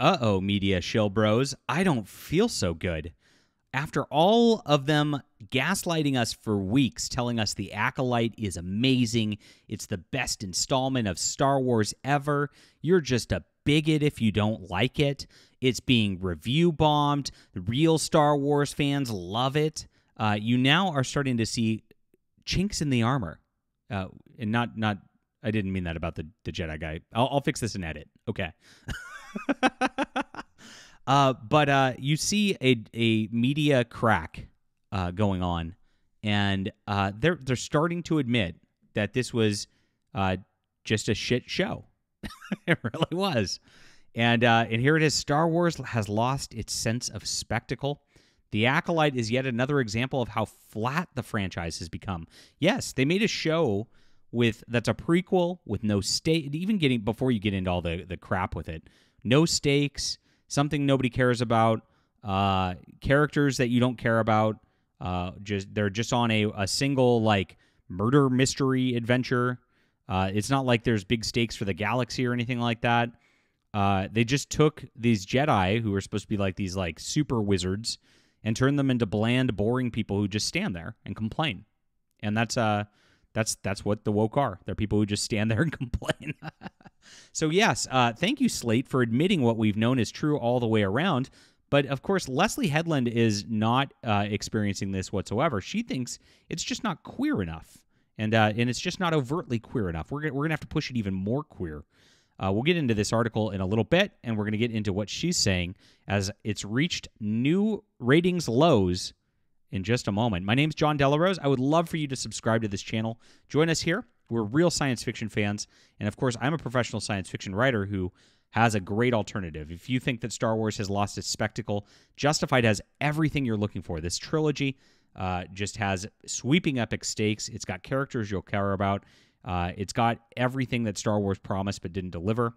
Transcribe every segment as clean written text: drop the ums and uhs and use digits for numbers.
Uh-oh, media shill bros, I don't feel so good. After all of them gaslighting us for weeks, telling us the Acolyte is amazing, it's the best installment of Star Wars ever, you're just a bigot if you don't like it, it's being review bombed, the real Star Wars fans love it, you now are starting to see chinks in the armor. And not, I didn't mean that about the Jedi guy. I'll fix this in edit. Okay. But you see a media crack going on, and they're starting to admit that this was just a shit show. It really was. And here it is. Star Wars has lost its sense of spectacle. The Acolyte is yet another example of how flat the franchise has become. Yes, they made a show that's a prequel with no stake, even before you get into all the crap with it. No stakes, something nobody cares about, characters that you don't care about. They're just on a single like murder mystery adventure. It's not like there's big stakes for the galaxy or anything like that. They just took these Jedi who were supposed to be like these like super wizards and turned them into bland, boring people who just stand there and complain. And that's what the woke are. They're people who just stand there and complain. So yes, thank you, Slate, for admitting what we've known is true all the way around. But of course, Leslye Headland is not experiencing this whatsoever. She thinks it's just not queer enough, and it's just not overtly queer enough. We're gonna have to push it even more queer. We'll get into this article in a little bit, and we're gonna get into what she's saying as it's reached new ratings lows in just a moment. My name's John Delarose. I would love for you to subscribe to this channel. Join us here. We're real science fiction fans. And of course, I'm a professional science fiction writer who has a great alternative. If you think that Star Wars has lost its spectacle, Justified has everything you're looking for. This trilogy just has sweeping epic stakes. It's got characters you'll care about. It's got everything that Star Wars promised but didn't deliver.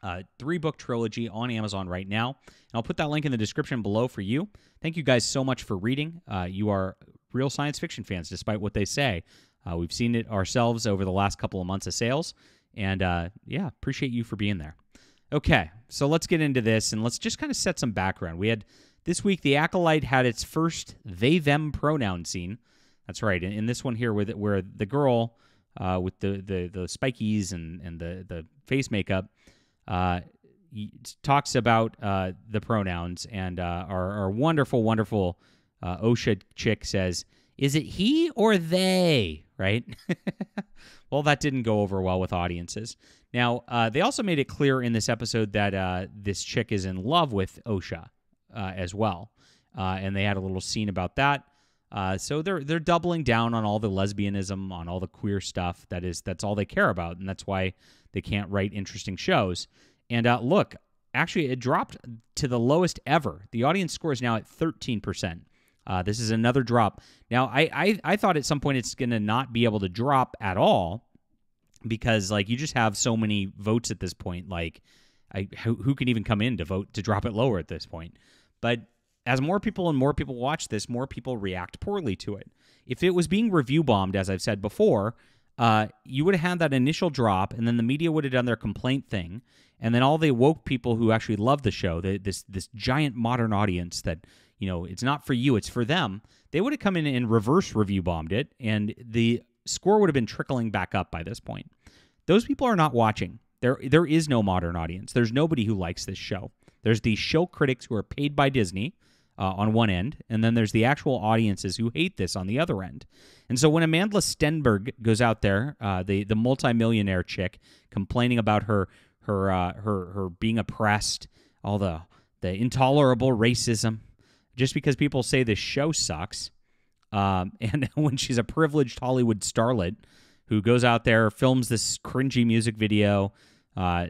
3-book trilogy on Amazon right now. And I'll put that link in the description below for you. Thank you guys so much for reading. You are real science fiction fans, despite what they say. We've seen it ourselves over the last couple of months of sales. And yeah, appreciate you for being there. Okay, so let's get into this, and let's just kind of set some background. We had, this week, the Acolyte had its first they-them pronoun scene. That's right, in this one here where the girl with the spikies and the face makeup talks about the pronouns, and our wonderful, wonderful OSHA chick says, "Is it he or they?" Right? Well, that didn't go over well with audiences. Now, they also made it clear in this episode that this chick is in love with OSHA as well, and they had a little scene about that. So they're doubling down on all the lesbianism, on all the queer stuff. That's all they care about, and that's why they can't write interesting shows. And look, actually, it dropped to the lowest ever. The audience score is now at 13%. This is another drop. Now, I thought at some point it's going to not be able to drop at all because, like, you just have so many votes at this point. Like, who can even come in to vote to drop it lower at this point? But as more people watch this, more people react poorly to it. If it was being review bombed, as I've said before, you would have had that initial drop, and then the media would have done their complaint thing, and then all the woke people who actually love the show, this giant modern audience that, you know, it's not for you, it's for them, they would have come in and reverse review bombed it, and the score would have been trickling back up by this point. Those people are not watching. There is no modern audience. There's nobody who likes this show. There's the show critics who are paid by Disney on one end, and then there's the actual audiences who hate this on the other end. And so when Amanda Stenberg goes out there, the multimillionaire chick, complaining about her being oppressed, all the intolerable racism, just because people say this show sucks, and when she's a privileged Hollywood starlet who goes out there, films this cringy music video,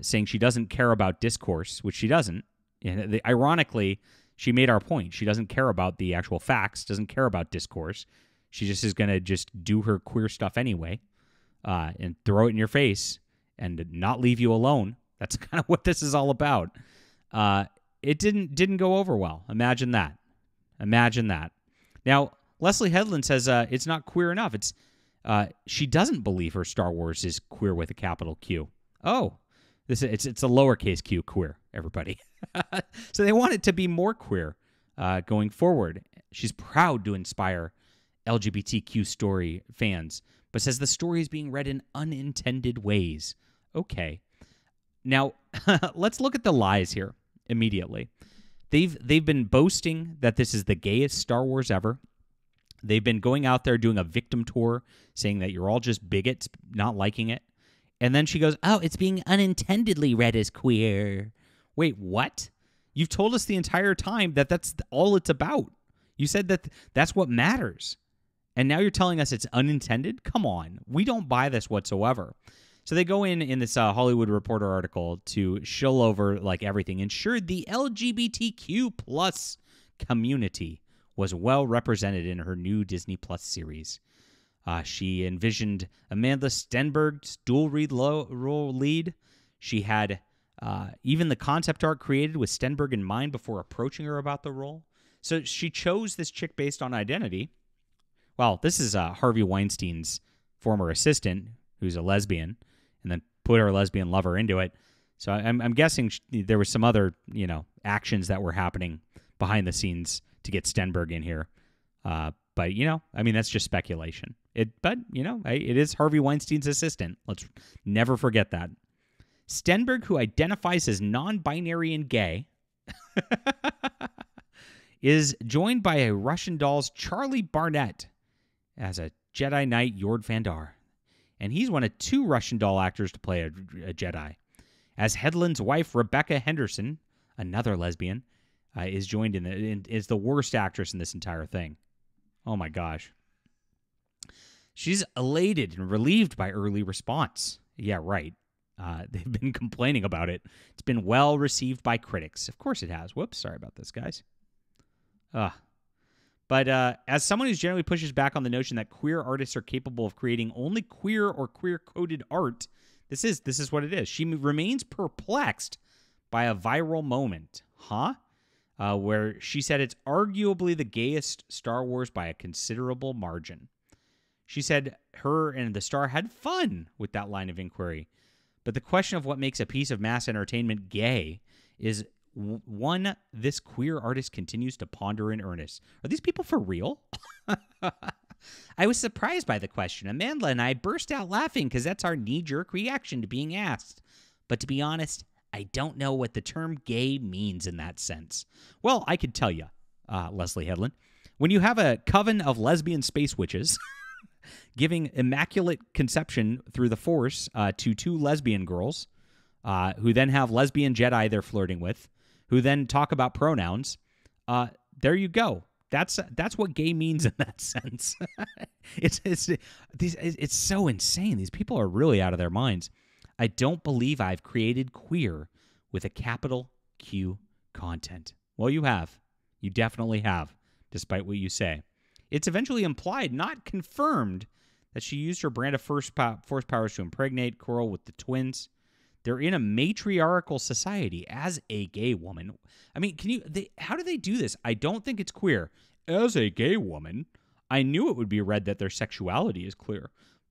saying she doesn't care about discourse, which she doesn't. And ironically, she made our point. She doesn't care about the actual facts, doesn't care about discourse. She just is going to just do her queer stuff anyway, and throw it in your face and not leave you alone. That's kind of what this is all about. It didn't go over well. Imagine that. Imagine that. Now, Leslye Headland says it's not queer enough. She doesn't believe her Star Wars is queer with a capital Q. Oh, it's a lowercase q, queer, everybody. So they want it to be more queer going forward. She's proud to inspire LGBTQ story fans, but says the story is being read in unintended ways. Okay. Now, let's look at the lies here immediately. They've been boasting that this is the gayest Star Wars ever. They've been going out there doing a victim tour, saying that you're all just bigots, not liking it. And then she goes, oh, it's being unintendedly read as queer. Wait, what? You've told us the entire time that that's all it's about. You said that that's what matters. And now you're telling us it's unintended? Come on. We don't buy this whatsoever. So they go in this Hollywood Reporter article to shill over like everything, ensured the LGBTQ plus community was well represented in her new Disney Plus series. She envisioned Amanda Stenberg's dual role lead. She had even the concept art created with Stenberg in mind before approaching her about the role. So she chose this chick based on identity. Well, this is Harvey Weinstein's former assistant, who's a lesbian, and then put her lesbian lover into it. So I'm guessing there was some other, actions that were happening behind the scenes to get Stenberg in here. But, that's just speculation. It is Harvey Weinstein's assistant. Let's never forget that. Stenberg, who identifies as non-binary and gay, is joined by a Russian doll's Charlie Barnett as a Jedi Knight Jord Vandar. And he's one of 2 Russian doll actors to play a Jedi. As Headland's wife, Rebecca Henderson, another lesbian, is joined is the worst actress in this entire thing. Oh my gosh. She's elated and relieved by early response. Yeah, right. They've been complaining about it. It's been well received by critics. Of course it has. Whoops, sorry about this, guys. But as someone who generally pushes back on the notion that queer artists are capable of creating only queer or queer-coded art, this is what it is. She remains perplexed by a viral moment. Where she said it's arguably the gayest Star Wars by a considerable margin. She said her and the star had fun with that line of inquiry. But the question of what makes a piece of mass entertainment gay is one this queer artist continues to ponder in earnest. Are these people for real? I was surprised by the question. Amanda and I burst out laughing because that's our knee-jerk reaction to being asked. But to be honest, I don't know what the term gay means in that sense. Well, I could tell you, Leslye Headland. When you have a coven of lesbian space witches giving immaculate conception through the Force to 2 lesbian girls who then have lesbian Jedi they're flirting with, who then talk about pronouns, there you go. That's what gay means in that sense. It's so insane. These people are really out of their minds. I don't believe I've created queer with a capital Q content. Well, you have. You definitely have, despite what you say. It's eventually implied, not confirmed, that she used her brand of force powers to impregnate Coral with the twins. They're in a matriarchal society as a gay woman. I mean, how do they do this? I don't think it's queer. As a gay woman, I knew it would be read that their sexuality is clear,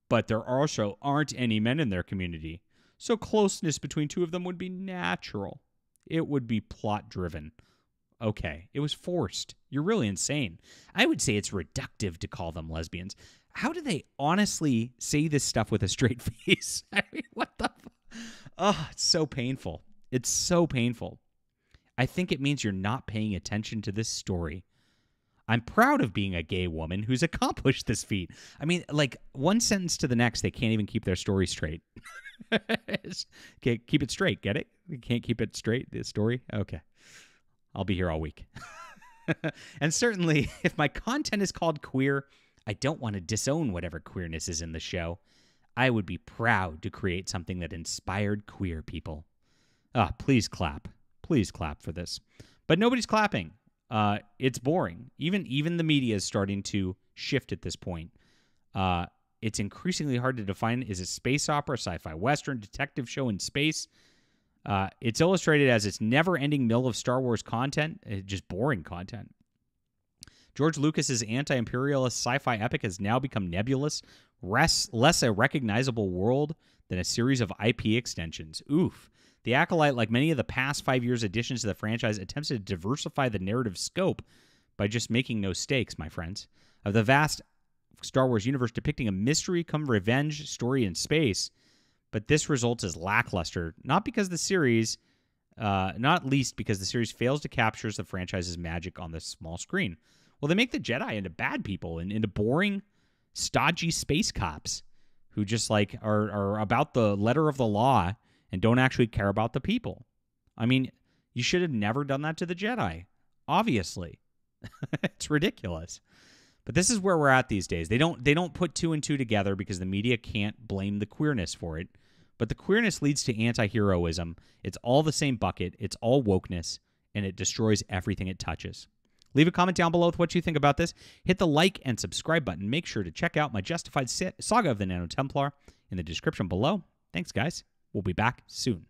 but there also aren't any men in their community. So closeness between 2 of them would be natural. It would be plot-driven. Okay, it was forced. You're really insane. I would say it's reductive to call them lesbians. How do they honestly say this stuff with a straight face? I mean, what the Oh, it's so painful. It's so painful. I think it means you're not paying attention to this story. I'm proud of being a gay woman who's accomplished this feat. I mean, like, one sentence to the next, they can't even keep their story straight. Okay, keep it straight, get it? You can't keep it straight, the story? Okay. I'll be here all week. And certainly, if my content is called queer, I don't want to disown whatever queerness is in the show. I would be proud to create something that inspired queer people. Please clap. Please clap for this. But nobody's clapping. It's boring. Even the media is starting to shift at this point. It's increasingly hard to define. Is it space opera, sci-fi western, detective show in space? It's illustrated as its never-ending mill of Star Wars content, just boring content. George Lucas's anti-imperialist sci-fi epic has now become nebulous, less a recognizable world than a series of IP extensions. Oof. The Acolyte, like many of the past 5 years' additions to the franchise, attempts to diversify the narrative scope by just making no stakes, my friends. Of the vast Star Wars universe depicting a mystery come revenge story in space, but this results as lackluster, not least because the series fails to capture the franchise's magic on the small screen. Well, they make the Jedi into bad people and into boring, stodgy space cops who just like are about the letter of the law and don't actually care about the people. I mean, you should have never done that to the Jedi. Obviously. It's ridiculous. But this is where we're at these days. They don't put two and two together because the media can't blame the queerness for it. But the queerness leads to anti-heroism. It's all the same bucket. It's all wokeness, and it destroys everything it touches. Leave a comment down below with what you think about this. Hit the like and subscribe button. Make sure to check out my Justified Saga of the Nano Templar in the description below. Thanks, guys. We'll be back soon.